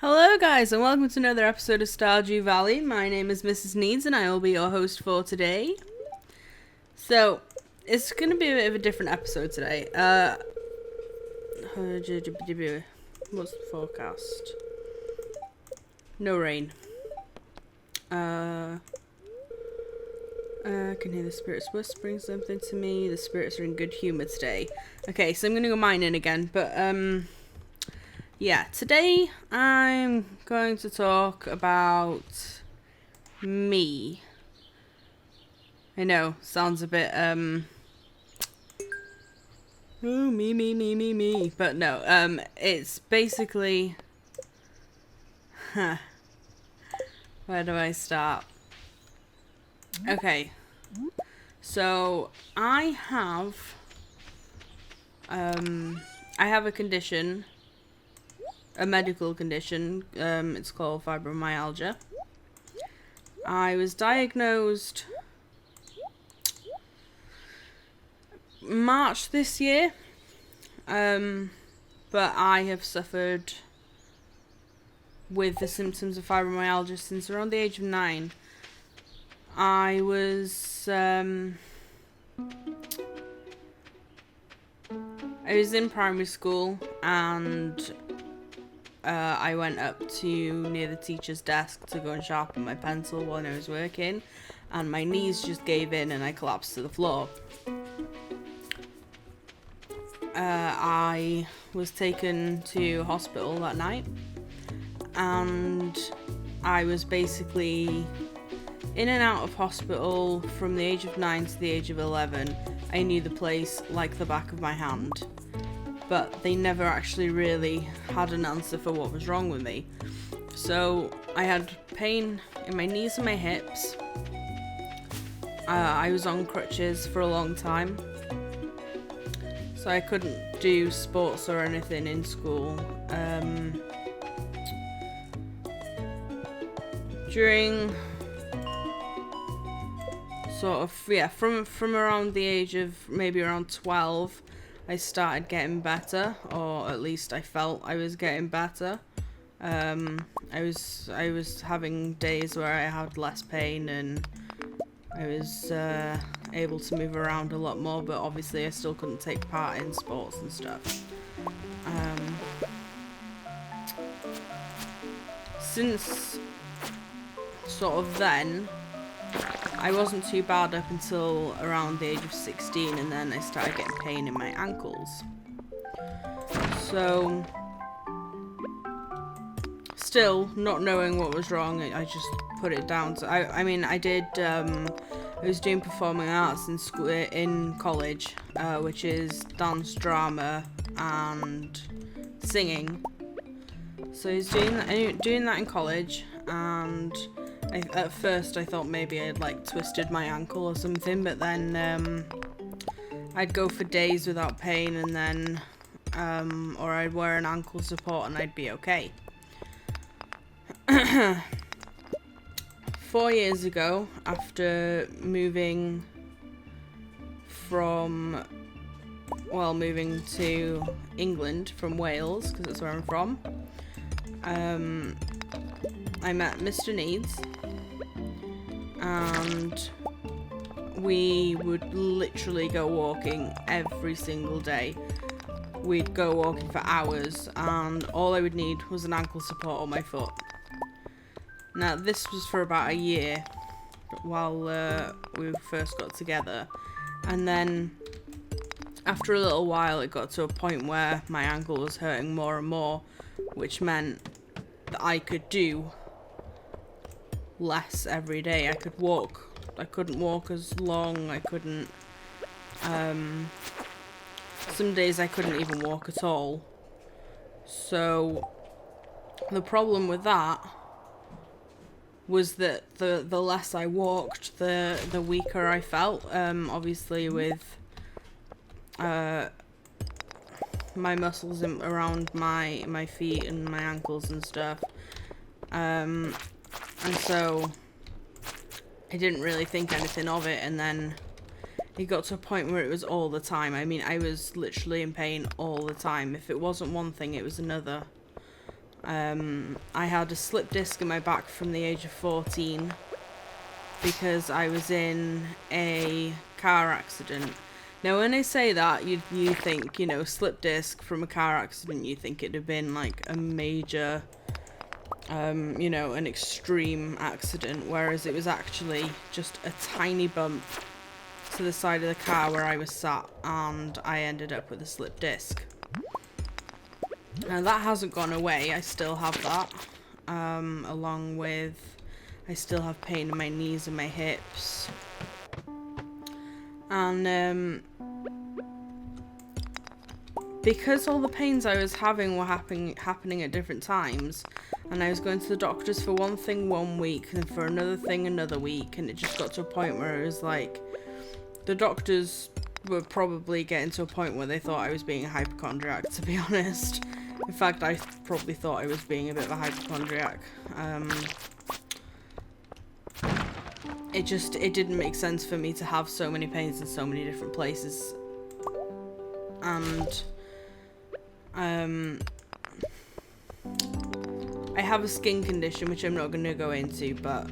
Hello guys and welcome to another episode of Stardew Valley. My name is Mrs. Needs and I will be your host for today. So, it's going to be a bit of a different episode today. What's the forecast? No rain. I can hear the spirits whispering something to me. The spirits are in good humor today. Okay, so I'm going to go mining again, but yeah, today I'm going to talk about me. I know, sounds a bit, oh, me. But no, it's basically, where do I start? Okay, so I have a condition. A medical condition. It's called fibromyalgia. I was diagnosed March this year, but I have suffered with the symptoms of fibromyalgia since around the age of 9. I was in primary school and I went up to near the teacher's desk to go and sharpen my pencil while I was working, and my knees just gave in and I collapsed to the floor. I was taken to hospital that night, and I was basically in and out of hospital from the age of 9 to the age of 11. I knew the place like the back of my hand. But they never actually really had an answer for what was wrong with me. So I had pain in my knees and my hips. I was on crutches for a long time. So I couldn't do sports or anything in school. During sort of, from around the age of maybe around 12, I started getting better, or at least I felt I was getting better. I was having days where I had less pain and I was able to move around a lot more, but obviously I still couldn't take part in sports and stuff. Since sort of then, I wasn't too bad up until around the age of 16, and then I started getting pain in my ankles. So, still not knowing what was wrong, I just put it down to, I was doing performing arts in school, in college, which is dance, drama, and singing. So I was doing that in college, and at first I thought maybe I'd like twisted my ankle or something, but then I'd go for days without pain, and then or I'd wear an ankle support and I'd be okay. 4 years ago, after moving to England from Wales, because that's where I'm from, I met Mr. Needs, and we would literally go walking every single day. We'd go walking for hours, and all I would need was an ankle support on my foot. Now, this was for about a year while we first got together, and then after a little while it got to a point where my ankle was hurting more and more, which meant that I could do less every day. I could walk. I couldn't walk as long. I couldn't. Some days I couldn't even walk at all. So the problem with that was that the less I walked, the weaker I felt. Obviously with my muscles around my feet and my ankles and stuff. And so I didn't really think anything of it, and then it got to a point where it was all the time. I mean, I was literally in pain all the time. If it wasn't one thing, it was another. I had a slip disc in my back from the age of 14 because I was in a car accident. Now, when I say that, you think, you know, slip disc from a car accident, you think it'd have been like a major, you know, an extreme accident, whereas it was actually just a tiny bump to the side of the car where I was sat, and I ended up with a slip disc. Now, that hasn't gone away. I still have that, along with I still have pain in my knees and my hips. And because all the pains I was having were happening at different times, and I was going to the doctors for one thing one week and for another thing another week, and it just got to a point where it was like the doctors were probably getting to a point where they thought I was being a hypochondriac, to be honest. In fact, I probably thought I was being a bit of a hypochondriac. It didn't make sense for me to have so many pains in so many different places. And I have a skin condition which I'm not going to go into, but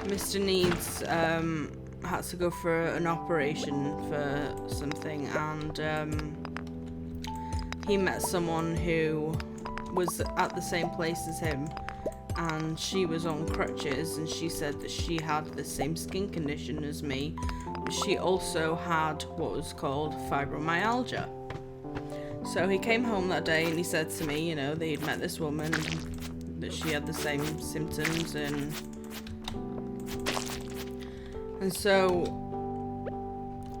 Mr. Needs had to go for an operation for something, and he met someone who was at the same place as him, and she was on crutches, and she said that she had the same skin condition as me, but she also had what was called fibromyalgia. So he came home that day and he said to me, you know, that he'd met this woman and that she had the same symptoms, and so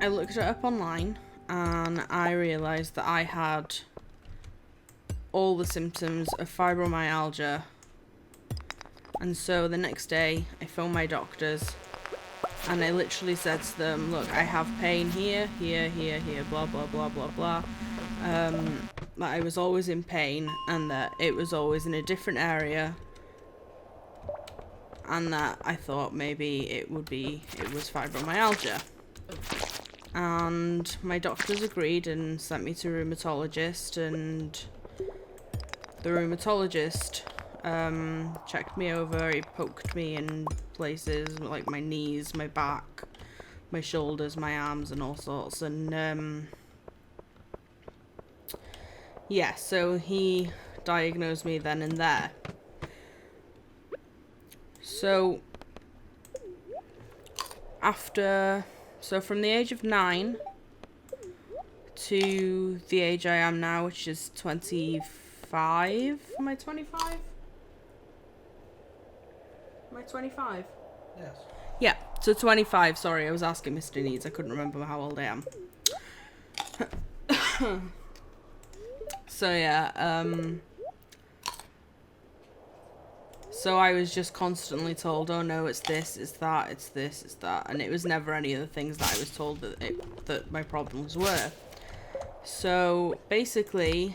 I looked it up online and I realised that I had all the symptoms of fibromyalgia. And so the next day I phoned my doctors and I literally said to them, look, I have pain here, here, here, here, blah, blah, blah, blah, blah. That I was always in pain and that it was always in a different area, and that I thought maybe it was fibromyalgia. And my doctors agreed and sent me to a rheumatologist, and the rheumatologist checked me over. He poked me in places like my knees, my back, my shoulders, my arms, and all sorts. And yeah, so he diagnosed me then and there. So from the age of 9 to the age I am now, which is 25. Am I 25? Am I 25? Yes. Yeah, so 25. Sorry, I was asking Mr. Needs. I couldn't remember how old I am. So yeah, so I was just constantly told, oh no, it's this, it's that, it's this, it's that, and it was never any of the things that I was told that my problems were. So basically,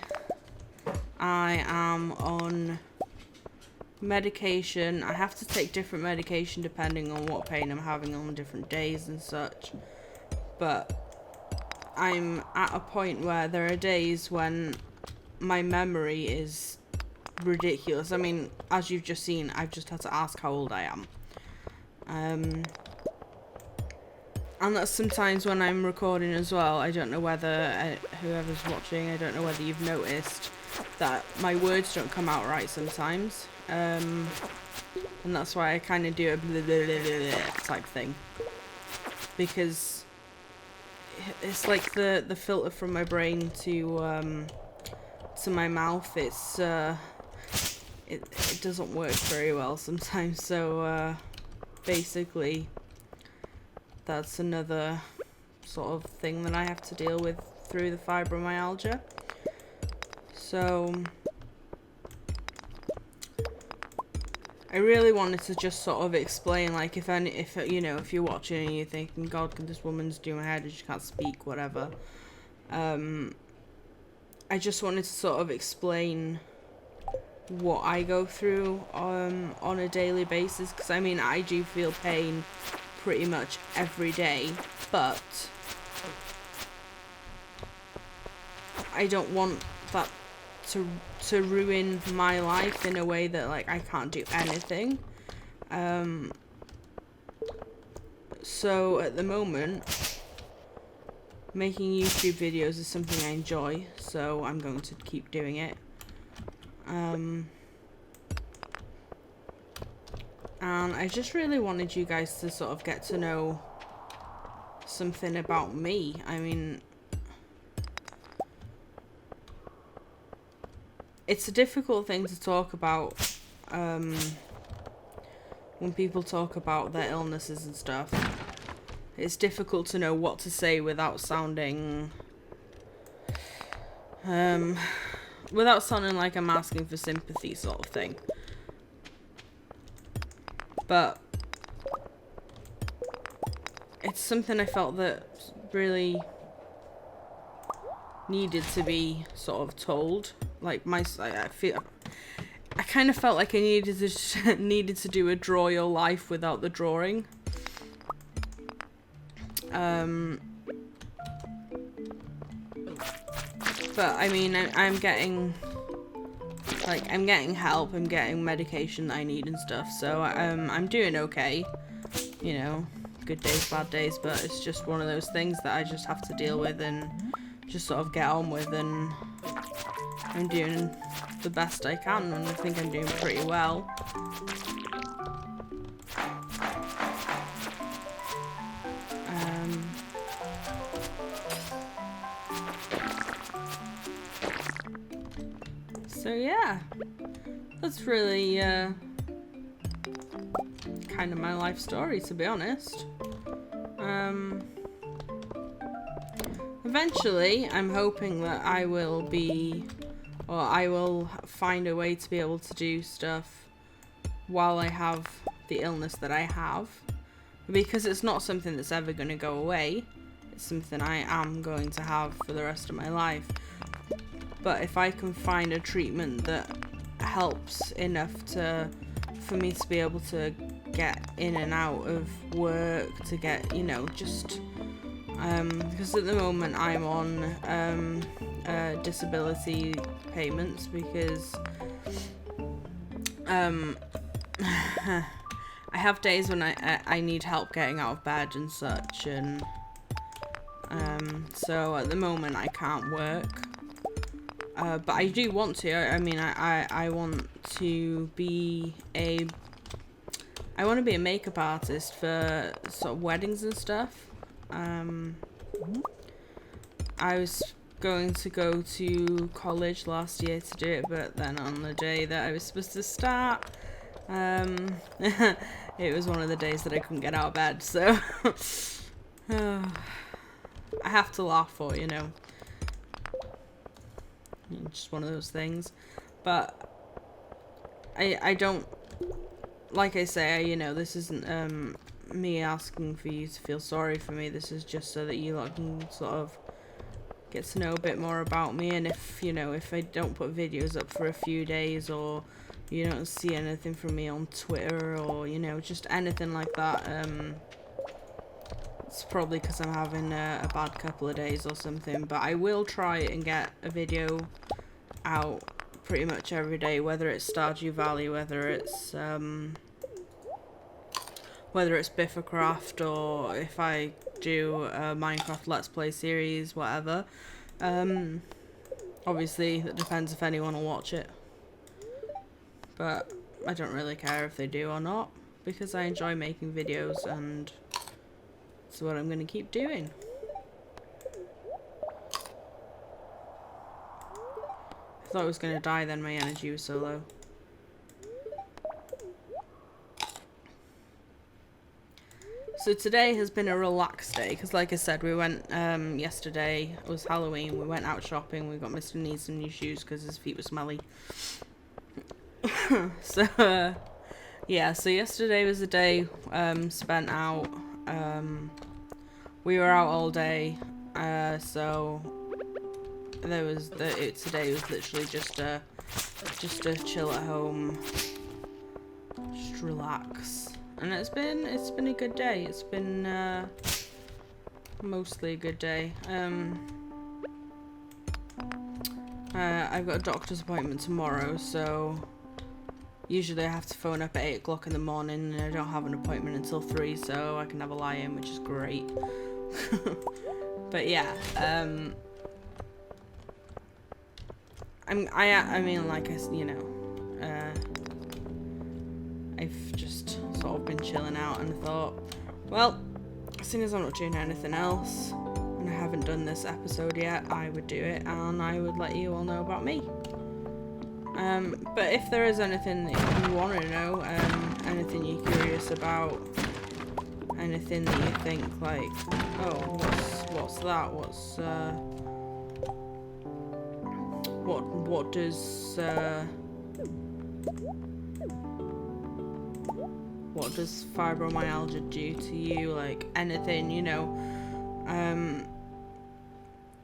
I am on medication. I have to take different medication depending on what pain I'm having on different days and such, but I'm at a point where there are days when my memory is ridiculous. I mean, as you've just seen, I've just had to ask how old I am. And that's sometimes when I'm recording as well. I don't know whether, whoever's watching, I don't know whether you've noticed that my words don't come out right sometimes. And that's why I kind of do a blah, blah, blah, blah, type thing. Because it's like the filter from my brain to my mouth. It's it doesn't work very well sometimes. So basically, that's another sort of thing that I have to deal with through the fibromyalgia. So I really wanted to just sort of explain, like, if you know, if you're watching and you're thinking, God, this woman's doing her head and she can't speak, whatever. I just wanted to sort of explain what I go through on a daily basis, because I mean, I do feel pain pretty much every day, but I don't want that to ruin my life in a way that like I can't do anything. So at the moment, making YouTube videos is something I enjoy, so I'm going to keep doing it. And I just really wanted you guys to sort of get to know something about me. I mean, it's a difficult thing to talk about when people talk about their illnesses and stuff. It's difficult to know what to say without sounding like I'm asking for sympathy, sort of thing. But it's something I felt that really needed to be sort of told. Like I kind of felt like I needed to do a draw your life without the drawing. But I mean, I'm getting help. I'm getting medication that I need and stuff. So I'm doing okay. You know, good days, bad days, but it's just one of those things that I just have to deal with and just sort of get on with, and I'm doing the best I can, and I think I'm doing pretty well. So yeah, that's really kind of my life story, to be honest. Eventually, I'm hoping that I will find a way to be able to do stuff while I have the illness that I have, because it's not something that's ever going to go away. It's something I am going to have for the rest of my life. But if I can find a treatment that helps enough for me to be able to get in and out of work, to get, you know, just because at the moment I'm on disability payments because I have days when I need help getting out of bed and such, and so at the moment I can't work. But I do want to. I mean, I want to be a makeup artist for sort of weddings and stuff. I was going to go to college last year to do it, but then on the day that I was supposed to start, it was one of the days that I couldn't get out of bed, so I have to laugh for, you know. Just one of those things. But I don't, like I say, you know, this isn't me asking for you to feel sorry for me. This is just so that you lot can sort of get to know a bit more about me. And if, you know, if I don't put videos up for a few days, or you don't see anything from me on Twitter, or, you know, just anything like that, it's probably because I'm having a bad couple of days or something. But I will try and get a video out pretty much every day, whether it's Stardew Valley, whether it's Biffercraft, or if I do a Minecraft Let's Play series, whatever. Obviously, that depends if anyone will watch it. But I don't really care if they do or not, because I enjoy making videos, and it's what I'm going to keep doing. I thought I was going to die then, my energy was so low. So today has been a relaxed day, because like I said, we went, yesterday, it was Halloween, we went out shopping, we got Mr. Needs some new shoes because his feet were smelly. So, yeah, so yesterday was a day, spent out, we were out all day, so today was literally just a chill at home, just relax. And it's been a good day. It's been I've got a doctor's appointment tomorrow, so usually I have to phone up at 8 o'clock in the morning, and I don't have an appointment until 3, so I can have a lie-in, which is great. But yeah, I mean, like, you know, I've just sort of been chilling out and thought, well, as soon as I'm not doing anything else, and I haven't done this episode yet, I would do it, and I would let you all know about me. But if there is anything that you want to know, anything you're curious about, anything that you think, like, oh, what's that? What does fibromyalgia do to you? Like, anything, you know.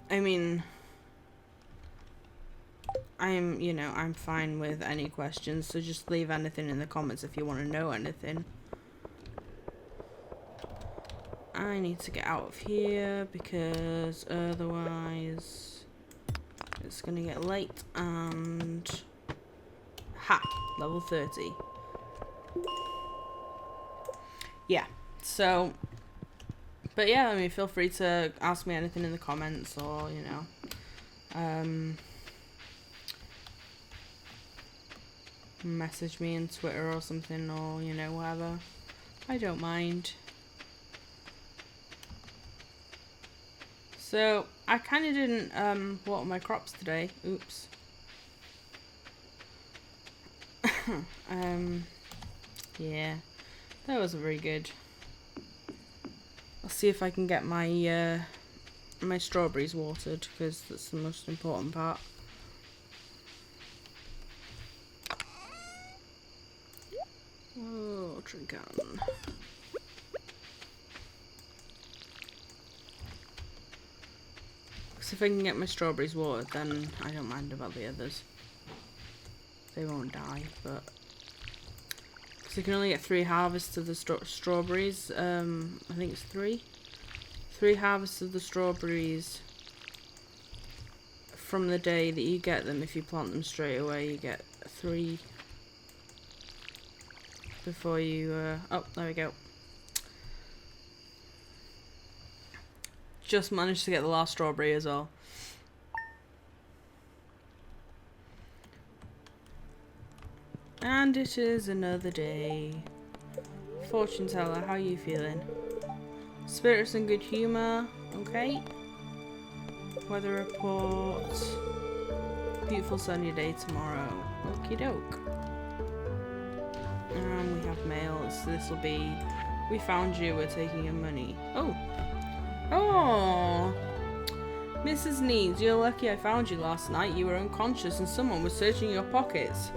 I mean, I'm fine with any questions, so just leave anything in the comments if you want to know anything. I need to get out of here because otherwise it's gonna get late, and level 30. Yeah, so, but yeah, I mean, feel free to ask me anything in the comments, or, you know, message me on Twitter or something, or, you know, whatever. I don't mind. So, I kind of didn't water my crops today. Oops. Yeah, that wasn't very good. I'll see if I can get my my strawberries watered, because that's the most important part. Oh, drink on. Because if I can get my strawberries watered, then I don't mind about the others. They won't die, but because you can only get 3 harvests of the strawberries. I think it's 3 harvests of the strawberries from the day that you get them. If you plant them straight away, you get 3 before you oh, there we go. Just managed to get the last strawberry as well. And it is another day. Fortune teller, how are you feeling? Spirits and good humour, okay. Weather report. Beautiful sunny day tomorrow. Okie doke. And we have mail. So this will be, we found you, we're taking your money. Oh. Oh. Mrs. Needs, you're lucky I found you last night. You were unconscious and someone was searching your pockets.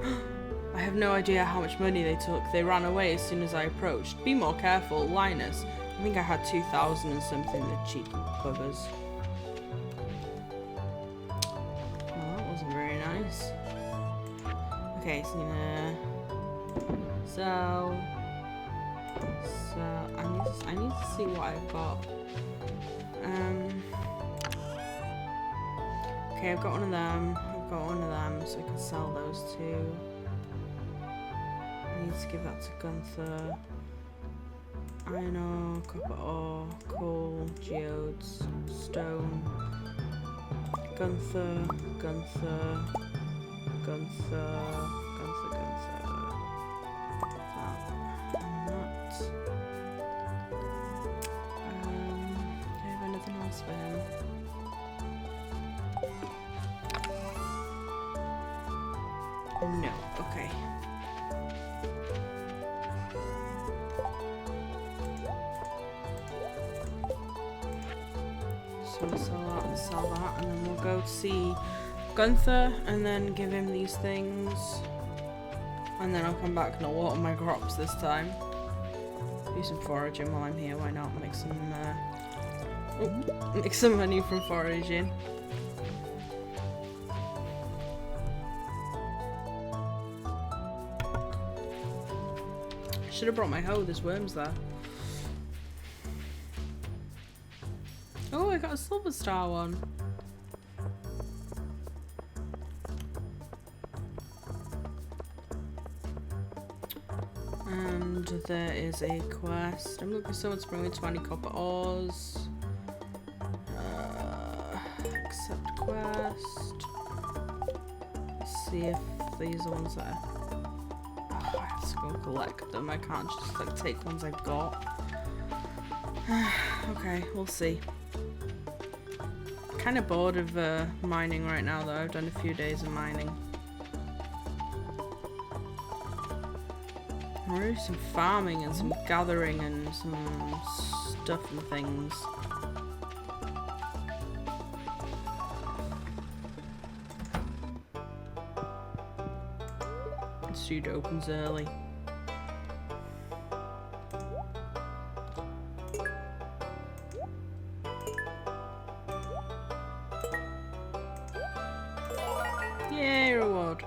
I have no idea how much money they took. They ran away as soon as I approached. Be more careful, Linus. I think I had 2,000 and something, the cheeky buggers. Well, that wasn't very nice. Okay, so I need to see what I've got. Okay, I've got one of them, so I can sell those 2. I need to give that to Gunther. Iron ore, copper ore, coal, geodes, stone. Gunther. Do I have anything else for him? No, okay. So we'll sell that, and then we'll go to see Gunther, and then give him these things. And then I'll come back and I'll water my crops this time. Do some foraging while I'm here, why not? Make some money from foraging. Should have brought my hoe, there's worms there. Oh, I got a silver star one. And there is a quest. I'm looking for someone to bring me 20 copper ores. Accept quest. Let's see if these are ones that are... Oh, I have to go collect them. I can't just like take ones I've got. Okay, we'll see. Kind of bored of mining right now though. I've done a few days of mining. I'm gonna do some farming and some gathering and some stuff and things. The studio opens early. Yay, reward.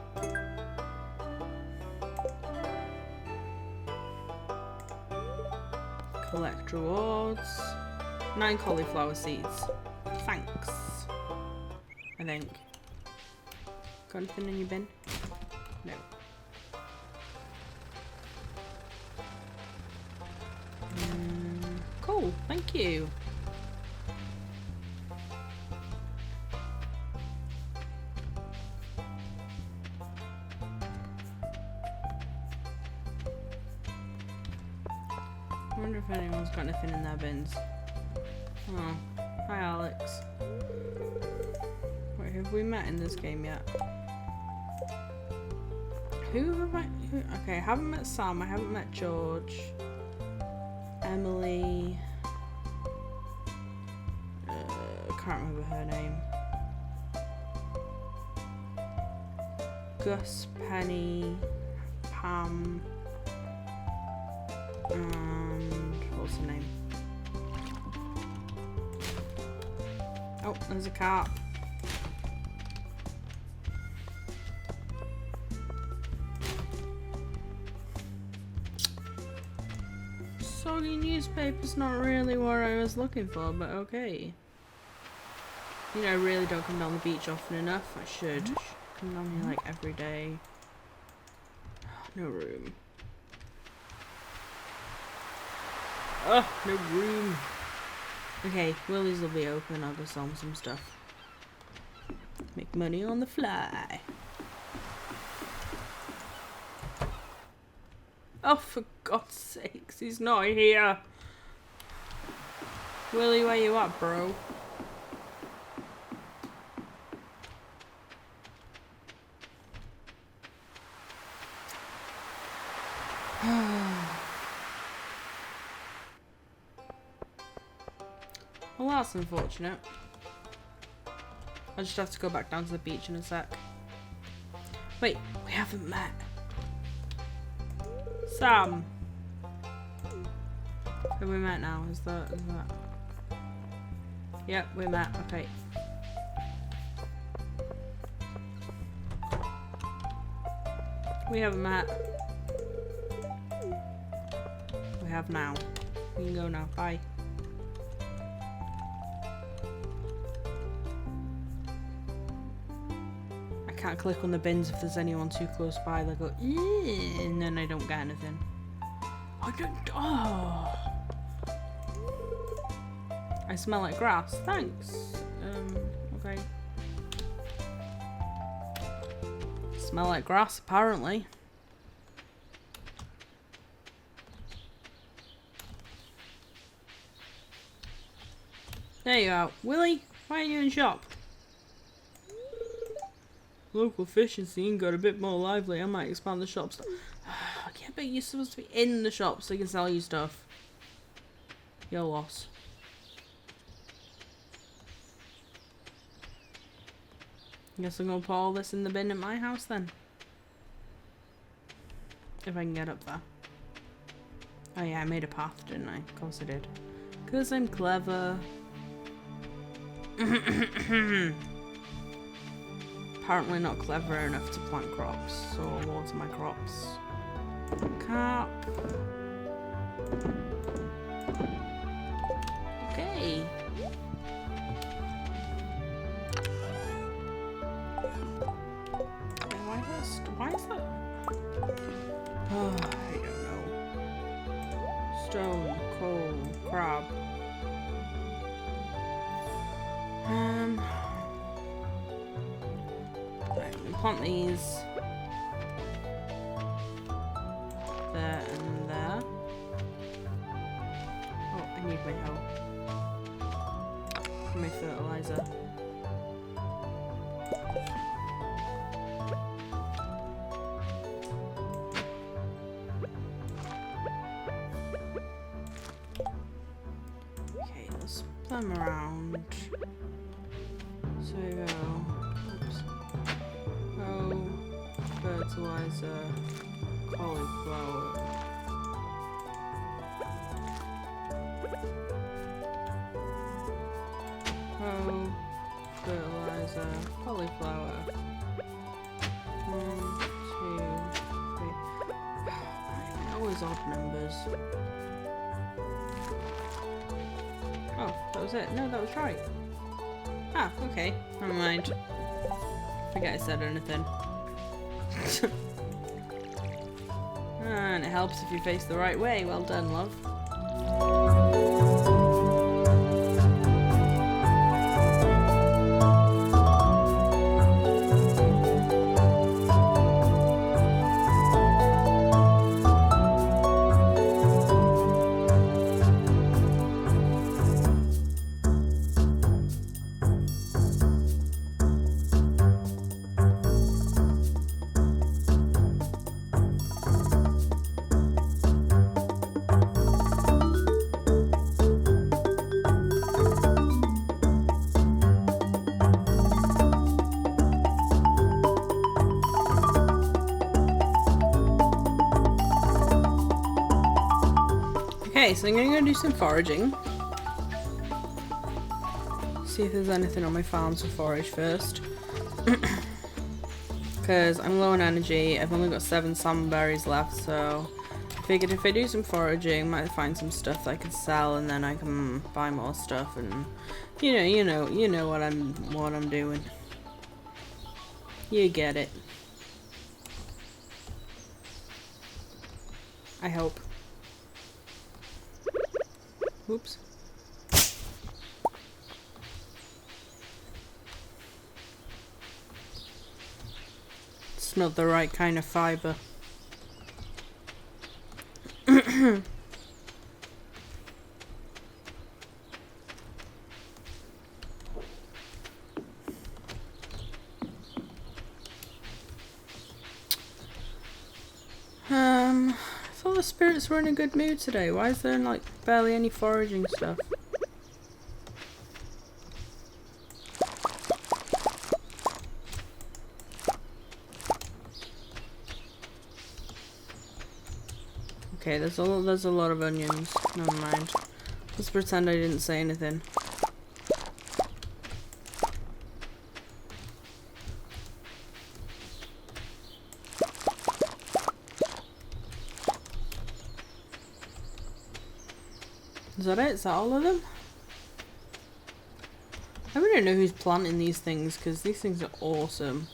Collect rewards. 9 cauliflower seeds. Thanks. I think. Got anything in your bin? No. Cool, thank you. I wonder if anyone's got anything in their bins. Oh, hi Alex. Wait, have we met in this game yet? Who have I... okay, I haven't met Sam, I haven't met George. Emily... I can't remember her name. Gus, Penny, Pam... and what's her name? Oh, there's a carp. Soggy newspaper's not really what I was looking for, but okay. You know, I really don't come down the beach often enough. I should come down here like every day. No room. Oh, no room. Okay, Willie's will be open. I'll go sell him some stuff. Make money on the fly. Oh, for God's sakes, he's not here. Willie, where you at, bro? Well, that's unfortunate. I just have to go back down to the beach in a sec. Wait, we haven't met. Sam. Have we met now? Is that... Yep, we met. Okay. We haven't met. We have now. We can go now. Bye. I can't click on the bins if there's anyone too close by. They go, eee, and then I don't get anything. I don't. Oh. I smell like grass. Thanks. Okay. Smell like grass, apparently. There you are. Willie, why are you in shop? Local fishing scene got a bit more lively. I might expand the shops. Yeah, but you're supposed to be in the shop so you can sell you stuff. Your loss. Guess I'm gonna put all this in the bin at my house then. If I can get up there. Oh yeah, I made a path, didn't I? Of course I did. 'Cause I'm clever. Apparently not clever enough to plant crops, so I'll water my crops. Carp. Okay. Why is that? Oh, I don't know. stone, coal, crab. Right, we plant these there and there. Oh, I need my help. My fertilizer. Okay, let's plum around. So we go. Oops. Oh, fertilizer, cauliflower. Oh, fertilizer, cauliflower. 1, 2, 3. Always odd numbers. Oh, that was it. No, that was right. Ah, okay. Never mind. Forget I said anything. And it helps if you face the right way. Well done, love. Okay, so I'm gonna go do some foraging. See if there's anything on my farm to forage first. Because I'm low on energy, I've only got 7 salmon berries left, so I figured if I do some foraging, I might find some stuff that I can sell, and then I can buy more stuff, and you know what I'm doing. You get it. I hope. Oops. It's not the right kind of fiber. I thought the spirits were in a good mood today. Why is there like barely any foraging stuff? Okay, there's a lot of onions. Never mind. Let's pretend I didn't say anything. Is that it? Is that all of them? I really don't know who's planting these things, because these things are awesome.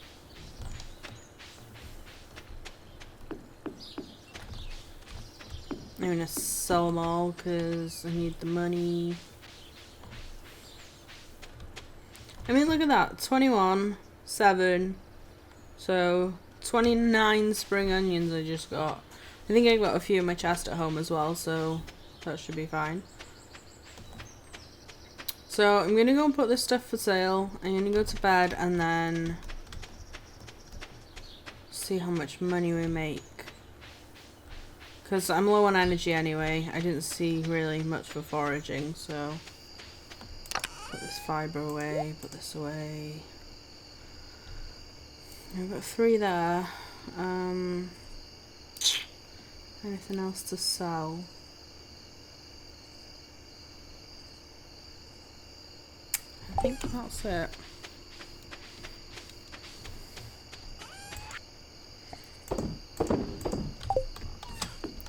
I'm gonna sell them all because I need the money. I mean, look at that. 21, 7. So, 29 spring onions I just got. I think I got a few in my chest at home as well, so that should be fine. So, I'm gonna go and put this stuff for sale. I'm gonna go to bed and then see how much money we make. Because I'm low on energy anyway. I didn't see really much for foraging, so put this fibre away, put this away. I've got 3 there. Anything else to sell? I think that's it.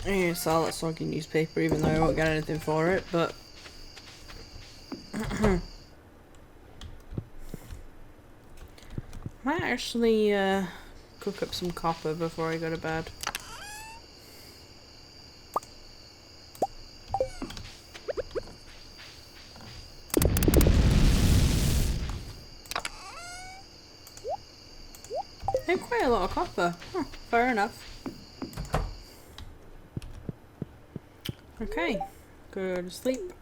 I'm gonna sell that soggy newspaper even though I won't get anything for it, but might actually cook up some copper before I go to bed. copper. Huh, fair enough. Okay, go to sleep.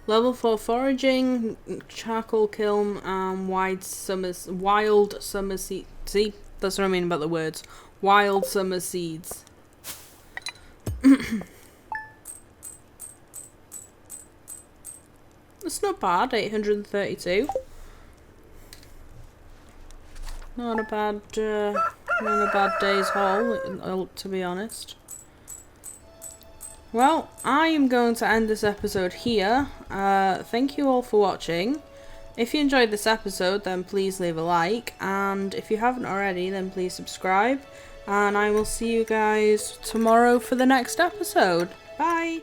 Level 4 foraging, charcoal kiln, wild summer seed. See, that's what I mean about the words. Wild summer seeds. It's not bad, 832. Not a bad day's haul, to be honest. Well, I am going to end this episode here. Thank you all for watching. If you enjoyed this episode, then please leave a like. And if you haven't already, then please subscribe. And I will see you guys tomorrow for the next episode. Bye!